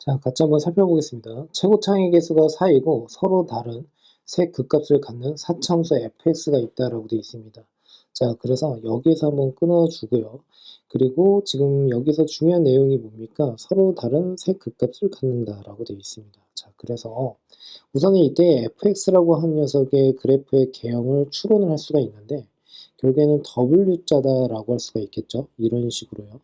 자, 같이 한번 살펴보겠습니다. 최고 창의 개수가 4이고 서로 다른 세 극값을 갖는 사차함수 fx가 있다라고 되어 있습니다. 자, 그래서 여기서 한번 끊어주고요. 그리고 지금 여기서 중요한 내용이 뭡니까? 서로 다른 세 극값을 갖는다라고 되어 있습니다. 자, 그래서 우선은 이때 fx라고 하는 녀석의 그래프의 개형을 추론을 할 수가 있는데 결국에는 w자다라고 할 수가 있겠죠. 이런 식으로요.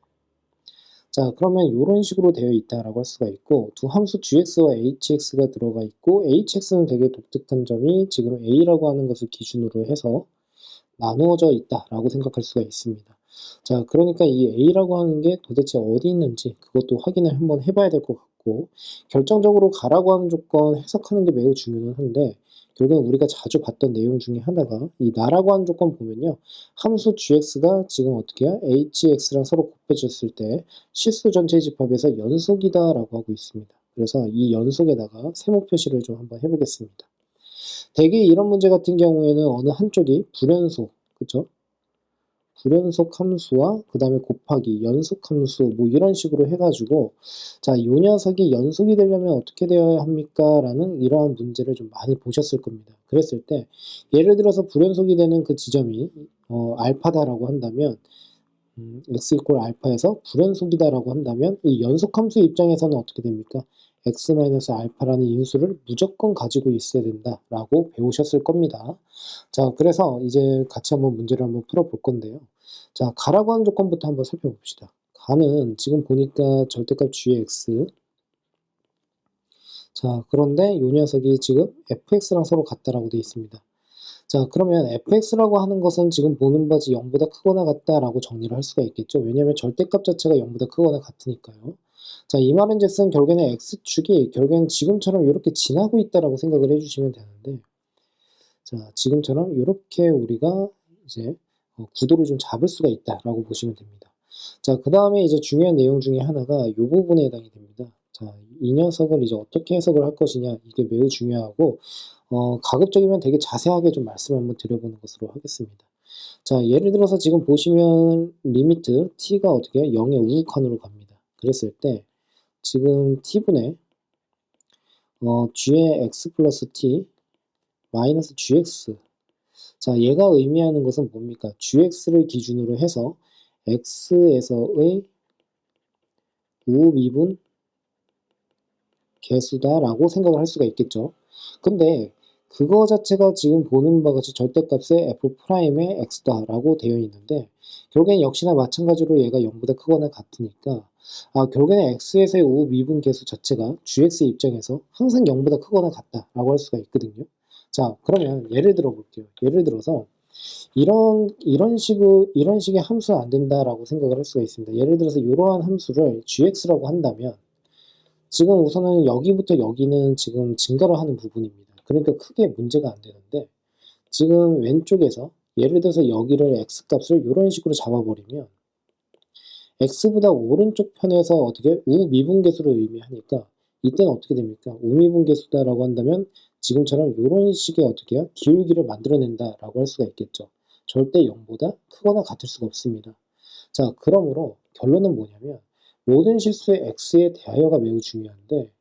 자, 그러면 이런 식으로 되어 있다라고 할 수가 있고, 두 함수 gx와 hx가 들어가 있고, hx는 되게 독특한 점이 지금 a라고 하는 것을 기준으로 해서 나누어져 있다라고 생각할 수가 있습니다. 자, 그러니까 이 a라고 하는 게 도대체 어디 있는지 그것도 확인을 한번 해봐야 될 것 같고, 결정적으로 가라고 하는 조건 해석하는 게 매우 중요는 한데, 결국엔 우리가 자주 봤던 내용 중에 하나가 이 나라고 하는 조건 보면요, 함수 gx가 지금 어떻게 해요? hx랑 서로 곱해졌을 때 실수 전체 집합에서 연속이다라고 하고 있습니다. 그래서 이 연속에다가 세모 표시를 좀 한번 해보겠습니다. 대개 이런 문제 같은 경우에는 어느 한쪽이 불연속, 그쵸? 불연속 함수와 그 다음에 곱하기, 연속 함수, 뭐 이런 식으로 해가지고, 자, 이 녀석이 연속이 되려면 어떻게 되어야 합니까? 라는 이러한 문제를 좀 많이 보셨을 겁니다. 그랬을 때, 예를 들어서 불연속이 되는 그 지점이, 알파다라고 한다면, x 이퀄 알파에서 불연속이다라고 한다면, 이 연속함수의 입장에서는 어떻게 됩니까? x-알파라는 인수를 무조건 가지고 있어야 된다라고 배우셨을 겁니다. 자, 그래서 이제 같이 한번 문제를 한번 풀어볼 건데요. 자, 가라고 하는 조건부터 한번 살펴봅시다. 가는 지금 보니까 절대값 gx. 자, 그런데 이 녀석이 지금 fx랑 서로 같다라고 되어 있습니다. 자, 그러면 fx라고 하는 것은 지금 보는 바지 0보다 크거나 같다라고 정리를 할 수가 있겠죠. 왜냐하면 절대값 자체가 0보다 크거나 같으니까요. 자, 이 말은즉슨 결국에는 x축이 결국에는 지금처럼 이렇게 지나고 있다라고 생각을 해주시면 되는데, 자, 지금처럼 이렇게 우리가 이제 구도를 좀 잡을 수가 있다라고 보시면 됩니다. 자, 그 다음에 이제 중요한 내용 중에 하나가 이 부분에 해당이 됩니다. 자, 이 녀석을 이제 어떻게 해석을 할 것이냐, 이게 매우 중요하고, 가급적이면 되게 자세하게 좀 말씀을 한번 드려보는 것으로 하겠습니다. 자, 예를 들어서 지금 보시면 리미트 t가 어떻게 해요? 0의 우극한으로 갑니다. 그랬을 때 지금 t분의 g의 x 플러스 t 마이너스 gx. 자, 얘가 의미하는 것은 뭡니까? gx를 기준으로 해서 x에서의 우미분 개수다라고 생각을 할 수가 있겠죠. 근데 그거 자체가 지금 보는 바와 같이 절대값의 f'의 x다라고 되어 있는데 결국엔 역시나 마찬가지로 얘가 0보다 크거나 같으니까 결국에는 x에서의 우미분 개수 자체가 gx의 입장에서 항상 0보다 크거나 같다라고 할 수가 있거든요. 자, 그러면 예를 들어 볼게요. 예를 들어서 이런 식의 함수는 안 된다라고 생각을 할 수가 있습니다. 예를 들어서 이러한 함수를 gx라고 한다면 지금 우선은 여기부터 여기는 지금 증가를 하는 부분입니다. 그러니까 크게 문제가 안 되는데 지금 왼쪽에서 예를 들어서 여기를 x값을 이런 식으로 잡아버리면 x보다 오른쪽 편에서 어떻게 우미분계수를 의미하니까 이때는 어떻게 됩니까? 우미분계수다라고 한다면 지금처럼 이런 식의 어떻게 해요? 기울기를 만들어낸다라고 할 수가 있겠죠. 절대 0보다 크거나 같을 수가 없습니다. 자, 그러므로 결론은 뭐냐면 모든 실수의 x에 대하여가 매우 중요한데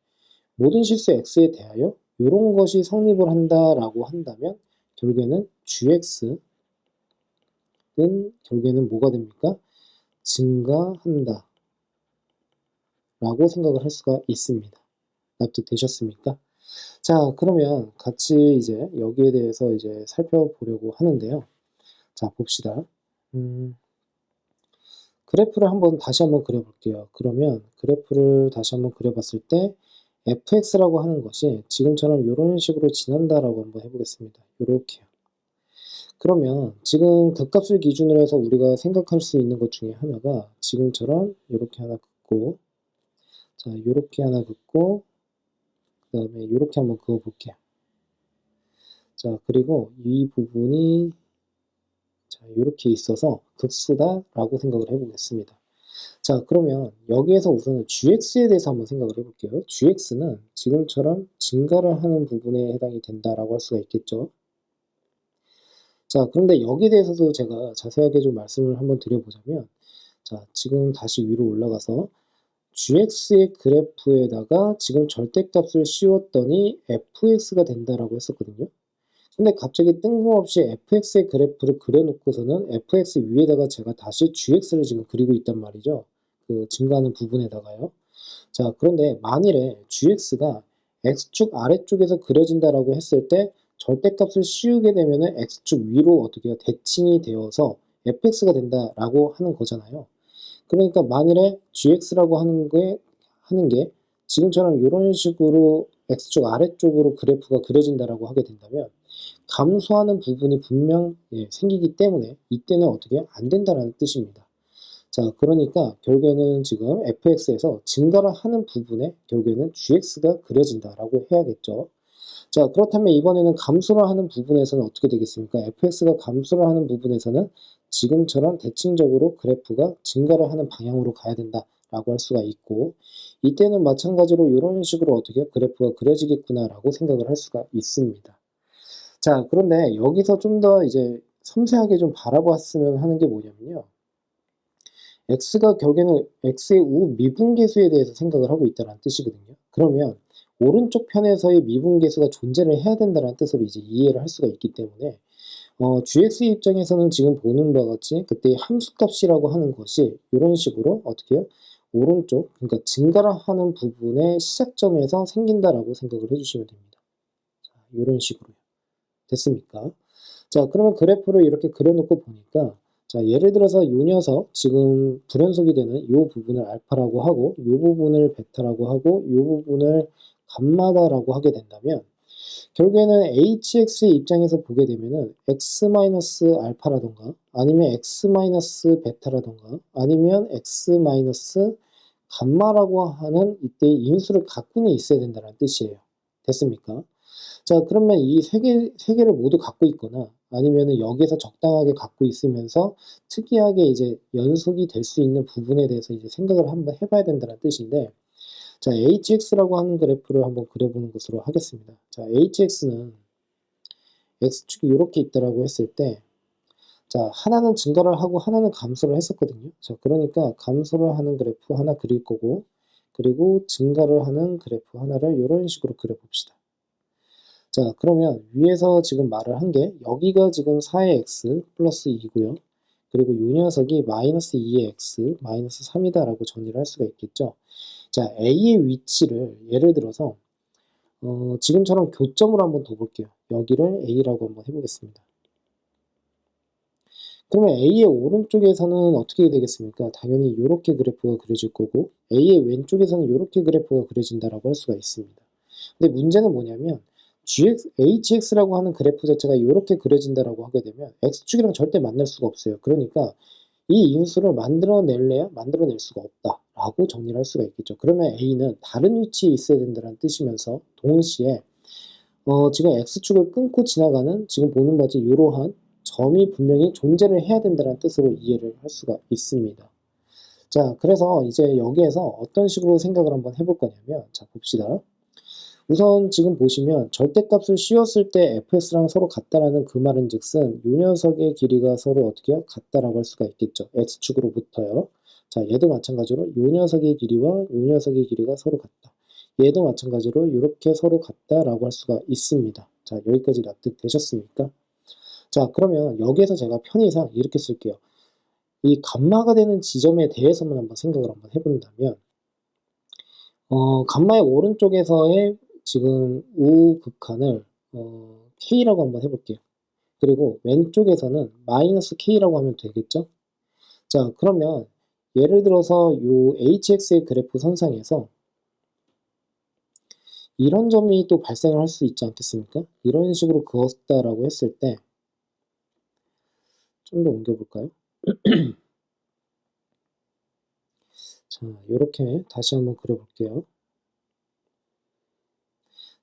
모든 실수의 x에 대하여 이런 것이 성립을 한다라고 한다면 결국에는 gx는 결국에는 뭐가 됩니까? 증가한다 라고 생각을 할 수가 있습니다. 납득되셨습니까? 자, 그러면 같이 이제 여기에 대해서 이제 살펴보려고 하는데요. 자, 봅시다. 그래프를 다시 한번 그려볼게요. 그러면 그래프를 다시 한번 그려봤을 때 fx라고 하는 것이 지금처럼 이런 식으로 지난다라고 한번 해보겠습니다. 이렇게요. 그러면 지금 극값을 기준으로 해서 우리가 생각할 수 있는 것 중에 하나가 지금처럼 이렇게 하나 긋고 자, 이렇게 하나 긋고 그 다음에 이렇게 한번 그어볼게요. 자, 그리고 이 부분이 자, 이렇게 있어서 극수다라고 생각을 해보겠습니다. 자, 그러면 여기에서 우선은 gx에 대해서 한번 생각을 해볼게요. gx는 지금처럼 증가를 하는 부분에 해당이 된다라고 할 수가 있겠죠. 자, 그런데 여기에 대해서도 제가 자세하게 좀 말씀을 한번 드려보자면 자, 지금 다시 위로 올라가서 gx의 그래프에다가 지금 절대값을 씌웠더니 fx가 된다라고 했었거든요. 근데 갑자기 뜬금없이 fx의 그래프를 그려놓고서는 fx 위에다가 제가 다시 gx를 지금 그리고 있단 말이죠. 그 증가하는 부분에다가요. 자, 그런데 만일에 gx가 x축 아래쪽에서 그려진다라고 했을 때 절대값을 씌우게 되면은 x축 위로 어떻게 대칭이 되어서 fx가 된다라고 하는 거잖아요. 그러니까 만일에 gx라고 하는 게 지금처럼 이런 식으로 x축 아래쪽으로 그래프가 그려진다라고 하게 된다면 감소하는 부분이 분명 생기기 때문에 이때는 어떻게 안 된다라는 뜻입니다. 자, 그러니까 결국에는 지금 fx에서 증가를 하는 부분에 결국에는 gx가 그려진다라고 해야겠죠. 자, 그렇다면 이번에는 감소를 하는 부분에서는 어떻게 되겠습니까? fx가 감소를 하는 부분에서는 지금처럼 대칭적으로 그래프가 증가를 하는 방향으로 가야 된다라고 할 수가 있고, 이때는 마찬가지로 이런 식으로 어떻게 그래프가 그려지겠구나라고 생각을 할 수가 있습니다. 자, 그런데 여기서 좀 더 이제 섬세하게 좀 바라봤으면 하는 게 뭐냐면요. x가 결국에는 x의 우미분계수에 대해서 생각을 하고 있다는 뜻이거든요. 그러면 오른쪽 편에서의 미분계수가 존재를 해야 된다는 뜻으로 이제 이해를 할 수가 있기 때문에 gx 입장에서는 지금 보는 바와 같이 그때 함수값이라고 하는 것이 이런 식으로 어떻게 해요? 오른쪽, 그러니까 증가를 하는 부분의 시작점에서 생긴다라고 생각을 해주시면 됩니다. 자, 이런 식으로요. 됐습니까? 자, 그러면 그래프를 이렇게 그려놓고 보니까 자, 예를 들어서 이 녀석 지금 불연속이 되는 이 부분을 알파라고 하고 이 부분을 베타라고 하고 이 부분을 감마다라고 하게 된다면 결국에는 hx의 입장에서 보게 되면은 x-알파라던가 아니면 x-베타라던가 아니면 x-감마라고 하는 이때의 인수를 갖고는 있어야 된다는 뜻이에요. 됐습니까? 자, 그러면 이 세 개를 모두 갖고 있거나 아니면은 여기에서 적당하게 갖고 있으면서 특이하게 이제 연속이 될 수 있는 부분에 대해서 이제 생각을 한번 해봐야 된다는 뜻인데, 자, hx라고 하는 그래프를 한번 그려보는 것으로 하겠습니다. 자, hx는 x축이 이렇게 있다라고 했을 때, 자, 하나는 증가를 하고 하나는 감소를 했었거든요. 자, 그러니까 감소를 하는 그래프 하나 그릴 거고, 그리고 증가를 하는 그래프 하나를 이런 식으로 그려봅시다. 자, 그러면 위에서 지금 말을 한 게 여기가 지금 4의 x 플러스 2고요. 그리고 이 녀석이 마이너스 2의 x 마이너스 3이다 라고 정리를 할 수가 있겠죠. 자, a의 위치를 예를 들어서 지금처럼 교점으로 한번 둬볼게요. 여기를 a라고 한번 해보겠습니다. 그러면 a의 오른쪽에서는 어떻게 되겠습니까? 당연히 이렇게 그래프가 그려질 거고 a의 왼쪽에서는 이렇게 그래프가 그려진다라고 할 수가 있습니다. 근데 문제는 뭐냐면 hx라고 하는 그래프 자체가 이렇게 그려진다라고 하게 되면 x축이랑 절대 만날 수가 없어요. 그러니까 이 인수를 만들어낼래야 만들어낼 수가 없다라고 정리를 할 수가 있겠죠. 그러면 a는 다른 위치에 있어야 된다는 뜻이면서 동시에 지금 x축을 끊고 지나가는 지금 보는 바지 이러한 점이 분명히 존재를 해야 된다는 뜻으로 이해를 할 수가 있습니다. 자, 그래서 이제 여기에서 어떤 식으로 생각을 한번 해볼 거냐면, 자, 봅시다. 우선 지금 보시면 절대값을 씌웠을 때 fx랑 서로 같다라는 그 말은 즉슨 이 녀석의 길이가 서로 어떻게 해요? 같다라고 할 수가 있겠죠. x축으로부터요. 자, 얘도 마찬가지로 이 녀석의 길이와 이 녀석의 길이가 서로 같다. 얘도 마찬가지로 이렇게 서로 같다라고 할 수가 있습니다. 자, 여기까지 납득되셨습니까? 자, 그러면 여기에서 제가 편의상 이렇게 쓸게요. 이 감마가 되는 지점에 대해서만 한번 생각을 한번 해본다면 감마의 오른쪽에서의 지금 우극한을 K라고 한번 해볼게요. 그리고 왼쪽에서는 마이너스 K라고 하면 되겠죠? 자, 그러면 예를 들어서 이 HX의 그래프 선상에서 이런 점이 또 발생을 할 수 있지 않겠습니까? 이런 식으로 그었다라고 했을 때 좀 더 옮겨볼까요? 자, 이렇게 다시 한번 그려볼게요.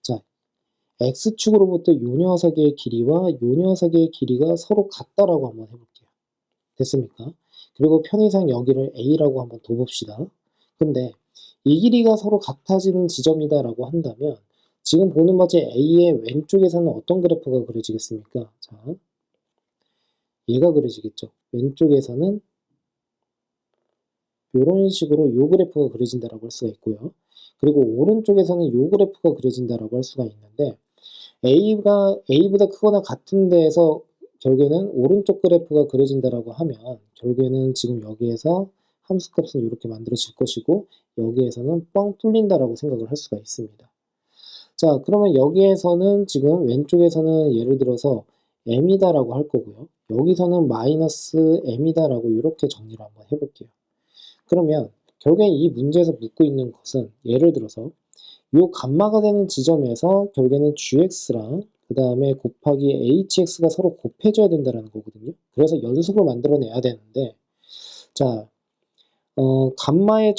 자, X축으로부터 요 녀석의 길이와 요 녀석의 길이가 서로 같다라고 한번 해볼게요. 됐습니까? 그리고 편의상 여기를 A라고 한번 둬봅시다. 근데 이 길이가 서로 같아지는 지점이다라고 한다면 지금 보는 바지 A의 왼쪽에서는 어떤 그래프가 그려지겠습니까? 자, 얘가 그려지겠죠. 왼쪽에서는 이런 식으로 요 그래프가 그려진다라고 할 수가 있고요. 그리고 오른쪽에서는 요 그래프가 그려진다라고 할 수가 있는데 A보다 크거나 같은 데에서 결국에는 오른쪽 그래프가 그려진다라고 하면 결국에는 지금 여기에서 함수값은 이렇게 만들어질 것이고 여기에서는 뻥 뚫린다라고 생각을 할 수가 있습니다. 자, 그러면 여기에서는 지금 왼쪽에서는 예를 들어서 m이다라고 할 거고요. 여기서는 마이너스 m이다라고 이렇게 정리를 한번 해볼게요. 그러면 결국엔 이 문제에서 묻고 있는 것은 예를 들어서 요 감마가 되는 지점에서 결국에는 gx랑 그 다음에 곱하기 hx가 서로 곱해져야 된다는 거거든요. 그래서 연속을 만들어내야 되는데 자, 감마의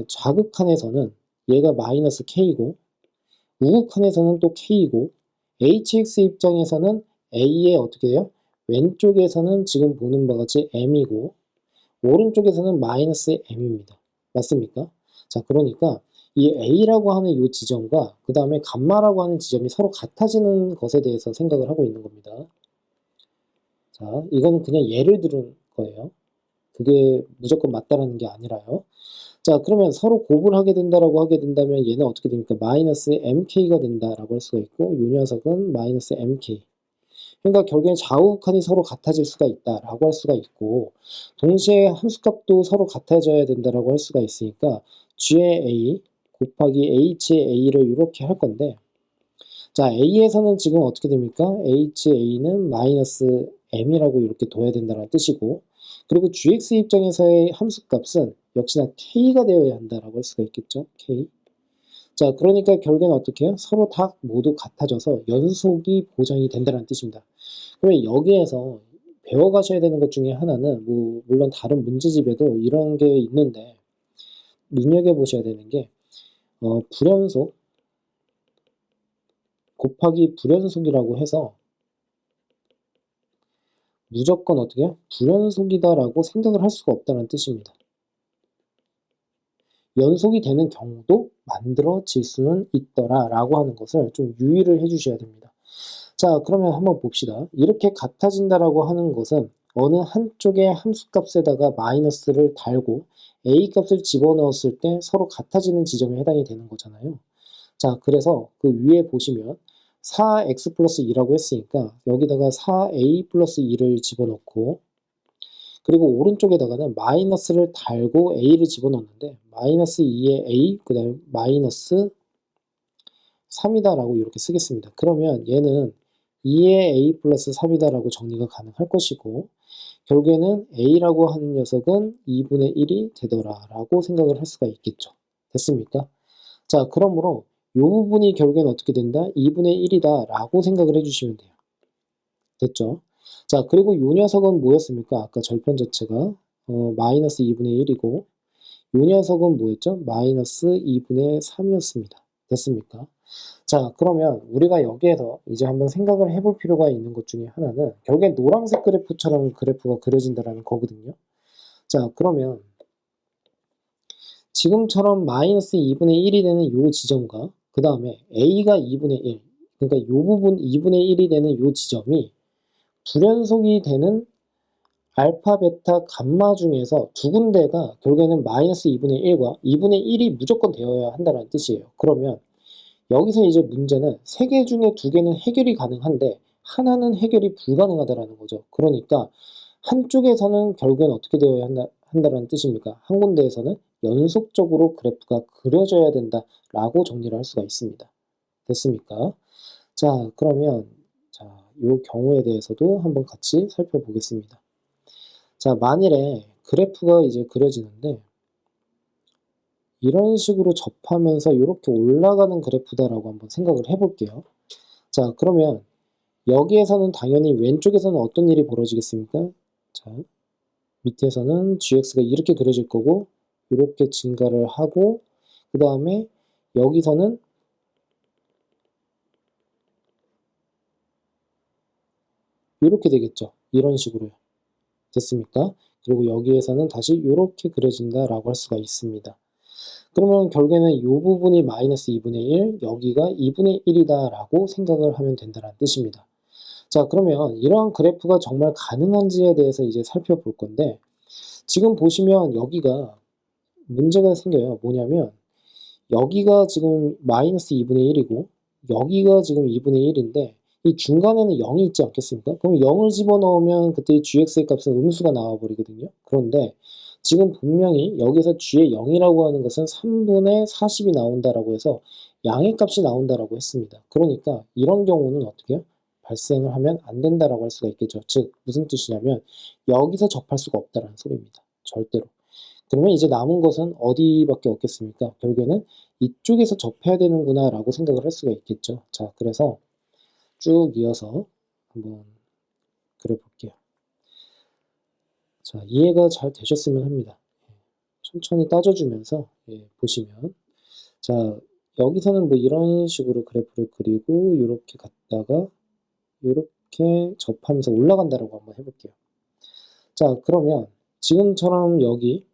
좌극한에서는 얘가 마이너스 k고 우극한에서는 또 k고 hx 입장에서는 a의 어떻게 돼요? 왼쪽에서는 지금 보는 바와 같이 m이고 오른쪽에서는 마이너스 m입니다. 맞습니까? 자, 그러니까 이 a라고 하는 이 지점과 그 다음에 감마라고 하는 지점이 서로 같아지는 것에 대해서 생각을 하고 있는 겁니다. 자, 이거는 그냥 예를 들은 거예요. 그게 무조건 맞다라는 게 아니라요. 자, 그러면 서로 곱을 하게 된다라고 하게 된다면 얘는 어떻게 됩니까? 마이너스 mk가 된다라고 할 수가 있고 이 녀석은 마이너스 mk. 그러니까 결국엔 좌우칸이 서로 같아질 수가 있다라고 할 수가 있고 동시에 함수값도 서로 같아져야 된다라고 할 수가 있으니까 g의 a 곱하기 h의 a를 이렇게 할 건데 자, a에서는 지금 어떻게 됩니까? ha는 마이너스 m이라고 이렇게 둬야 된다는 뜻이고 그리고 gx 입장에서의 함수값은 역시나 k가 되어야 한다라고 할 수가 있겠죠. k. 자, 그러니까 결국에는 어떻게 해요? 서로 다 모두 같아져서 연속이 보장이 된다는 뜻입니다. 그러면 여기에서 배워가셔야 되는 것 중에 하나는 뭐 물론 다른 문제집에도 이런 게 있는데 눈여겨보셔야 되는 게 불연속 곱하기 불연속이라고 해서 무조건 어떻게 해요? 불연속이다라고 생각을 할 수가 없다는 뜻입니다. 연속이 되는 경우도 만들어질 수는 있더라라고 하는 것을 좀 유의를 해주셔야 됩니다. 자, 그러면 한번 봅시다. 이렇게 같아진다라고 하는 것은 어느 한쪽의 함수값에다가 마이너스를 달고 a값을 집어넣었을 때 서로 같아지는 지점에 해당이 되는 거잖아요. 자, 그래서 그 위에 보시면 4x 플러스 2라고 했으니까 여기다가 4a 플러스 2를 집어넣고 그리고 오른쪽에다가는 마이너스를 달고 a를 집어넣는데 마이너스 2의 a 그 다음에 마이너스 3이다라고 이렇게 쓰겠습니다. 그러면 얘는 2의 a 플러스 3이다라고 정리가 가능할 것이고 결국에는 a라고 하는 녀석은 2분의 1이 되더라라고 생각을 할 수가 있겠죠. 됐습니까? 자, 그러므로 이 부분이 결국에는 어떻게 된다? 2분의 1이다 라고 생각을 해주시면 돼요. 됐죠? 자, 그리고 이 녀석은 뭐였습니까? 아까 절편 자체가 마이너스 2분의 1이고 이 녀석은 뭐였죠? 마이너스 2분의 3이었습니다. 됐습니까? 자, 그러면 우리가 여기에서 이제 한번 생각을 해볼 필요가 있는 것 중에 하나는 결국엔 노란색 그래프처럼 그래프가 그려진다는 거거든요. 자, 그러면 지금처럼 마이너스 2분의 1이 되는 이 지점과 그 다음에 a가 2분의 1 그러니까 이 부분 2분의 1이 되는 이 지점이 불연속이 되는 알파, 베타, 감마 중에서 두 군데가 결국에는 마이너스 2분의 1과 2분의 1이 무조건 되어야 한다는 뜻이에요. 그러면 여기서 이제 문제는 세 개 중에 두 개는 해결이 가능한데 하나는 해결이 불가능하다라는 거죠. 그러니까 한쪽에서는 결국엔 어떻게 되어야 한다는 뜻입니까? 한 군데에서는 연속적으로 그래프가 그려져야 된다라고 정리를 할 수가 있습니다. 됐습니까? 자, 그러면 자, 이 경우에 대해서도 한번 같이 살펴보겠습니다. 자, 만일에 그래프가 이제 그려지는데 이런 식으로 접하면서 이렇게 올라가는 그래프다라고 한번 생각을 해볼게요. 자, 그러면 여기에서는 당연히 왼쪽에서는 어떤 일이 벌어지겠습니까? 자, 밑에서는 gx가 이렇게 그려질 거고 이렇게 증가를 하고 그 다음에 여기서는 이렇게 되겠죠. 이런 식으로요. 됐습니까? 그리고 여기에서는 다시 이렇게 그려진다라고 할 수가 있습니다. 그러면 결국에는 이 부분이 마이너스 2분의 1, 여기가 2분의 1이다 라고 생각을 하면 된다는 뜻입니다. 자, 그러면 이러한 그래프가 정말 가능한지에 대해서 이제 살펴볼 건데 지금 보시면 여기가 문제가 생겨요. 뭐냐면 여기가 지금 마이너스 2분의 1이고 여기가 지금 2분의 1인데 이 중간에는 0이 있지 않겠습니까? 그럼 0을 집어넣으면 그때 gx의 값은 음수가 나와버리거든요. 그런데 지금 분명히 여기서 g의 0이라고 하는 것은 3분의 40이 나온다라고 해서 양의 값이 나온다라고 했습니다. 그러니까 이런 경우는 어떻게 해요? 발생을 하면 안 된다라고 할 수가 있겠죠. 즉 무슨 뜻이냐면 여기서 접할 수가 없다라는 소리입니다. 절대로. 그러면 이제 남은 것은 어디밖에 없겠습니까? 결국에는 이쪽에서 접해야 되는구나 라고 생각을 할 수가 있겠죠. 자, 그래서 쭉 이어서 한번 그려볼게요. 자, 이해가 잘 되셨으면 합니다. 천천히 따져주면서 보시면 자, 여기서는 뭐 이런 식으로 그래프를 그리고 이렇게 갔다가 이렇게 접하면서 올라간다라고 한번 해볼게요. 자, 그러면 지금처럼 여기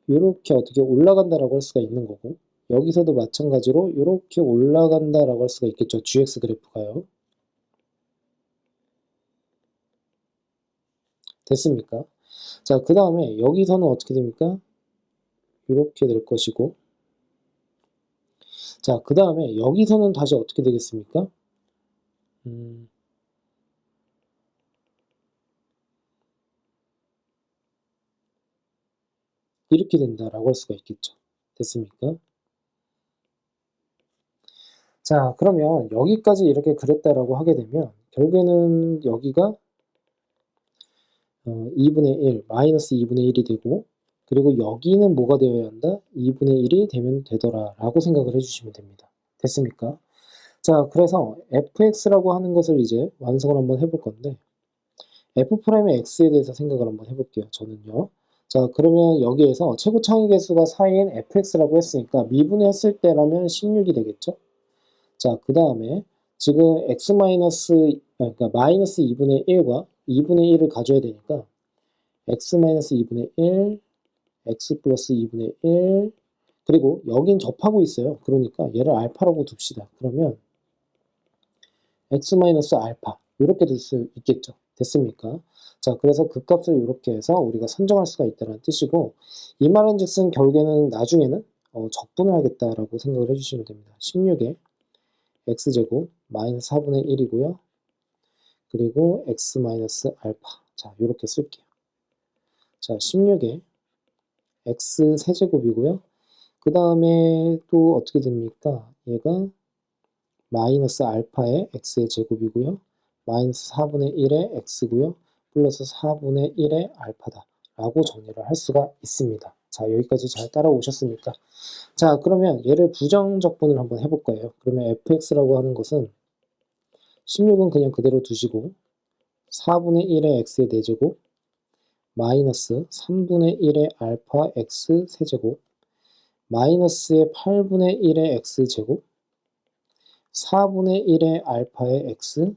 이렇게 어떻게 올라간다라고 할 수가 있는 거고 여기서도 마찬가지로 이렇게 올라간다라고 할 수가 있겠죠. GX 그래프가요. 됐습니까? 자, 그 다음에 여기서는 어떻게 됩니까? 이렇게 될 것이고 자, 그 다음에 여기서는 다시 어떻게 되겠습니까? 이렇게 된다라고 할 수가 있겠죠. 됐습니까? 자, 그러면 여기까지 이렇게 그렸다라고 하게 되면 결국에는 여기가 2분의 1, 마이너스 2분의 1이 되고 그리고 여기는 뭐가 되어야 한다? 2분의 1이 되면 되더라 라고 생각을 해주시면 됩니다. 됐습니까? 자, 그래서 fx라고 하는 것을 이제 완성을 한번 해볼 건데 f'의 x에 대해서 생각을 한번 해볼게요. 저는요. 자, 그러면 여기에서 최고 창의계수가 4인 fx라고 했으니까 미분했을 때라면 16이 되겠죠? 자, 그 다음에 지금 x 마이너스, 그러니까 마이너스 2분의 1과 2분의 1을 가져야 되니까 x 마이너스 2분의 1, x 플러스 2분의 1, 그리고 여긴 접하고 있어요. 그러니까 얘를 알파라고 둡시다. 그러면 x 마이너스 알파 이렇게 둘 수 있겠죠. 됐습니까? 자, 그래서 그 값을 이렇게 해서 우리가 선정할 수가 있다는 뜻이고 이 말은 즉슨 결국에는 나중에는 적분을 하겠다라고 생각을 해주시면 됩니다. 16에 x제곱 마이너스 4분의 1이고요. 그리고 x 마이너스 알파. 자, 이렇게 쓸게요. 자, 16에 x 세제곱이고요. 그 다음에 또 어떻게 됩니까? 얘가 마이너스 알파의 x의 제곱이고요. 마이너스 4분의 1의 x고요. 플러스 4분의 1의 알파다. 라고 정리를 할 수가 있습니다. 자, 여기까지 잘 따라오셨습니까? 자, 그러면 얘를 부정적분을 한번 해볼 거예요. 그러면 fx라고 하는 것은 16은 그냥 그대로 두시고 4분의 1의 x의 4제곱 마이너스 3분의 1의 알파 x 세제곱 마이너스의 8분의 1의 x제곱 4분의 1의 알파의 x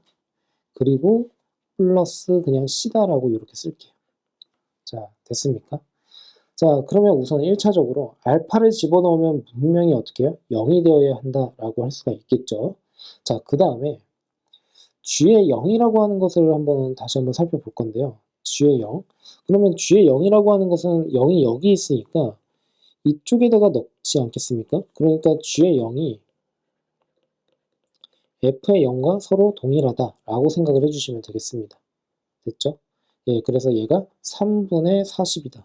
그리고 플러스 그냥 c다라고 이렇게 쓸게요. 자, 됐습니까? 자, 그러면 우선 1차적으로 알파를 집어넣으면 분명히 어떻게 해요? 0이 되어야 한다라고 할 수가 있겠죠. 자, 그 다음에 g의 0이라고 하는 것을 다시 한번 살펴볼 건데요. g의 0. 그러면 g의 0이라고 하는 것은 0이 여기 있으니까 이쪽에다가 넣지 않겠습니까? 그러니까 g의 0이 f의 0과 서로 동일하다라고 생각을 해주시면 되겠습니다. 됐죠? 예, 그래서 얘가 3분의 40이다.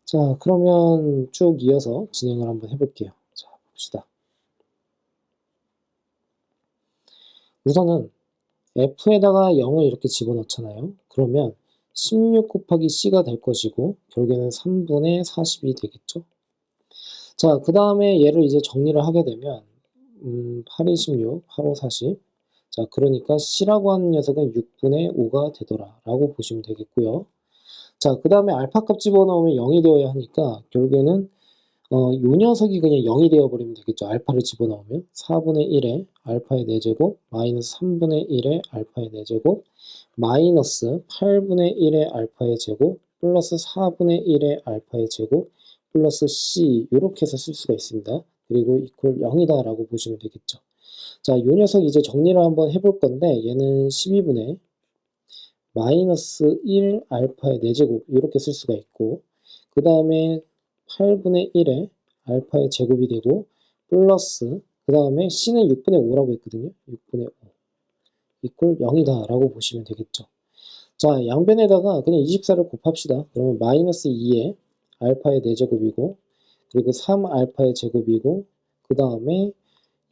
자, 그러면 쭉 이어서 진행을 한번 해볼게요. 자, 봅시다. 우선은 f에다가 0을 이렇게 집어넣잖아요. 그러면 16 곱하기 c가 될 것이고 결국에는 3분의 40이 되겠죠. 자, 그 다음에 얘를 이제 정리를 하게 되면 8, 26, 8, 5, 40. 자, 그러니까 c라고 하는 녀석은 6분의 5가 되더라 라고 보시면 되겠고요. 자, 그 다음에 알파 값 집어넣으면 0이 되어야 하니까 결국에는 요 녀석이 그냥 0이 되어버리면 되겠죠. 알파를 집어넣으면 4분의 1에 알파의 4제곱 마이너스 3분의 1에 알파의 4제곱 마이너스 8분의 1의 알파의 제곱 플러스 4분의 1의 알파의 제곱 플러스 c 이렇게 해서 쓸 수가 있습니다. 그리고 이퀄 0이다 라고 보시면 되겠죠. 자, 요 녀석 이제 정리를 한번 해볼 건데 얘는 12분의 마이너스 1 알파의 4제곱 이렇게 쓸 수가 있고, 그 다음에 8분의 1에 알파의 제곱이 되고 플러스, 그 다음에 c는 6분의 5라고 했거든요. 6분의 5 이퀄 0이다 라고 보시면 되겠죠. 자, 양변에다가 그냥 24를 곱합시다. 그러면 마이너스 2에 알파의 4제곱이고, 그리고 3 알파의 제곱이고, 그 다음에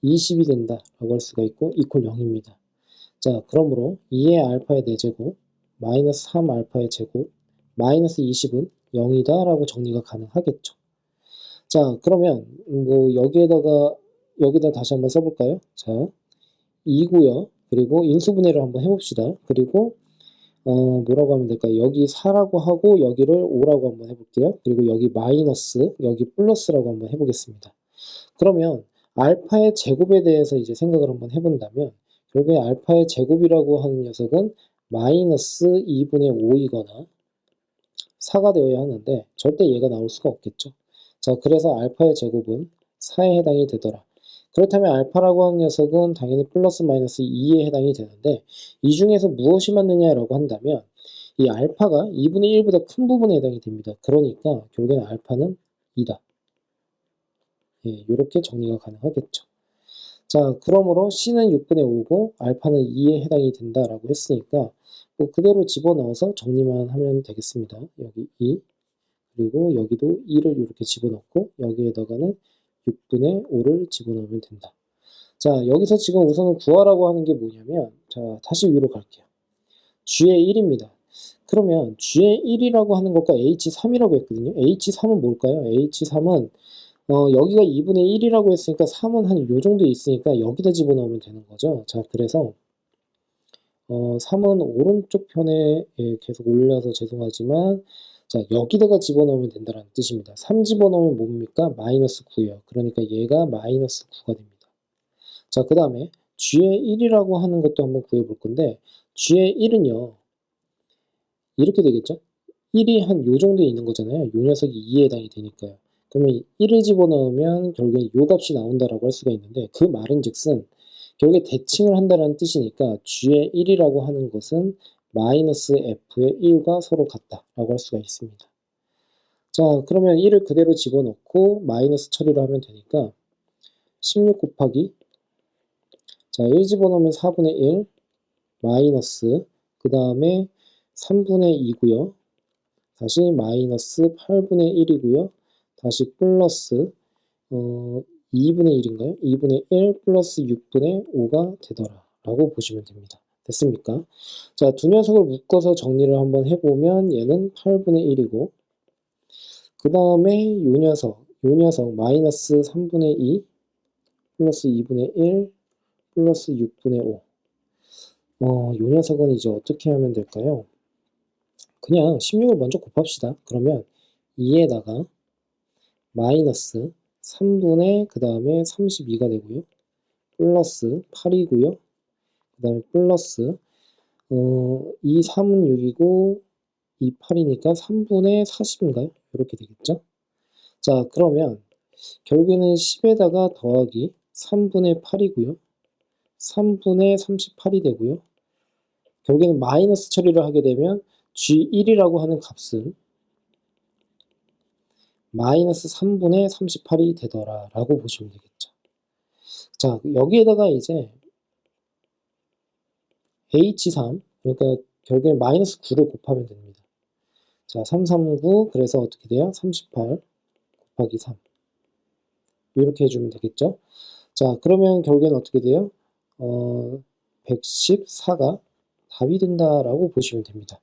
20이 된다 라고 할 수가 있고 이퀄 0입니다. 자, 그러므로 2의 알파의 4제곱 마이너스 3 알파의 제곱 마이너스 20은 0이다 라고 정리가 가능하겠죠. 자, 그러면 뭐 여기다 다시 한번 써볼까요? 자, 2고요. 그리고 인수분해를 한번 해봅시다. 그리고 뭐라고 하면 될까요? 여기 4라고 하고 여기를 5라고 한번 해볼게요. 그리고 여기 마이너스, 여기 플러스라고 한번 해보겠습니다. 그러면 알파의 제곱에 대해서 이제 생각을 한번 해본다면 결국에 알파의 제곱이라고 하는 녀석은 마이너스 2분의 5이거나 4가 되어야 하는데 절대 얘가 나올 수가 없겠죠. 자, 그래서 알파의 제곱은 4에 해당이 되더라. 그렇다면 알파라고 하는 녀석은 당연히 플러스 마이너스 2에 해당이 되는데 이 중에서 무엇이 맞느냐라고 한다면 이 알파가 2분의 1보다 큰 부분에 해당이 됩니다. 그러니까 결국에는 알파는 2다. 예, 이렇게 정리가 가능하겠죠. 자, 그러므로 C는 6분의 5고 알파는 2에 해당이 된다라고 했으니까 뭐 그대로 집어넣어서 정리만 하면 되겠습니다. 여기 2, 그리고 여기도 2를 이렇게 집어넣고 여기에다가는 6분의 5를 집어넣으면 된다. 자, 여기서 지금 우선은 구하라고 하는 게 뭐냐면, 자, 다시 위로 갈게요. G의 1입니다. 그러면 G의 1이라고 하는 것과 H3이라고 했거든요. H3은 뭘까요? H3은 여기가 2분의 1이라고 했으니까 3은 한 요 정도 있으니까 여기다 집어넣으면 되는 거죠. 자, 그래서 3은 오른쪽 편에 계속 올려서 죄송하지만 자, 여기다가 집어넣으면 된다는 뜻입니다. 3 집어넣으면 뭡니까? 마이너스 9예요. 그러니까 얘가 마이너스 9가 됩니다. 자, 그 다음에 G의 1이라고 하는 것도 한번 구해볼 건데 G의 1은요. 이렇게 되겠죠? 1이 한 요 정도에 있는 거잖아요. 요 녀석이 2에 해당이 되니까요. 그러면 1을 집어넣으면 결국에 요 값이 나온다라고 할 수가 있는데 그 말은 즉슨 결국에 대칭을 한다는 뜻이니까 G의 1이라고 하는 것은 마이너스 F의 1과 서로 같다라고 할 수가 있습니다. 자, 그러면 1을 그대로 집어넣고 마이너스 처리를 하면 되니까 16 곱하기 자, 1 집어넣으면 4분의 1 마이너스 그 다음에 3분의 2고요. 다시 마이너스 8분의 1이고요. 다시 플러스 2분의 1인가요? 2분의 1 플러스 6분의 5가 되더라 라고 보시면 됩니다. 됐습니까? 자, 두 녀석을 묶어서 정리를 한번 해보면 얘는 8분의 1이고 그 다음에 요 녀석 마이너스 3분의 2 플러스 2분의 1 플러스 6분의 5 요 녀석은 이제 어떻게 하면 될까요? 그냥 16을 먼저 곱합시다. 그러면 2에다가 마이너스 3분의 그 다음에 32가 되고요. 플러스 8이고요. 그 다음에 플러스 2, 3은 6이고 2, 8이니까 3분의 40인가요? 이렇게 되겠죠? 자, 그러면 결국에는 10에다가 더하기 3분의 8이고요. 3분의 38이 되고요. 결국에는 마이너스 처리를 하게 되면 G1이라고 하는 값은 마이너스 3분의 38이 되더라 라고 보시면 되겠죠. 자, 여기에다가 이제 H3 그러니까 결국엔 마이너스 9를 곱하면 됩니다. 자, 339 그래서 어떻게 돼요? 38 곱하기 3 이렇게 해주면 되겠죠. 자, 그러면 결국엔 어떻게 돼요? 114가 답이 된다라고 보시면 됩니다.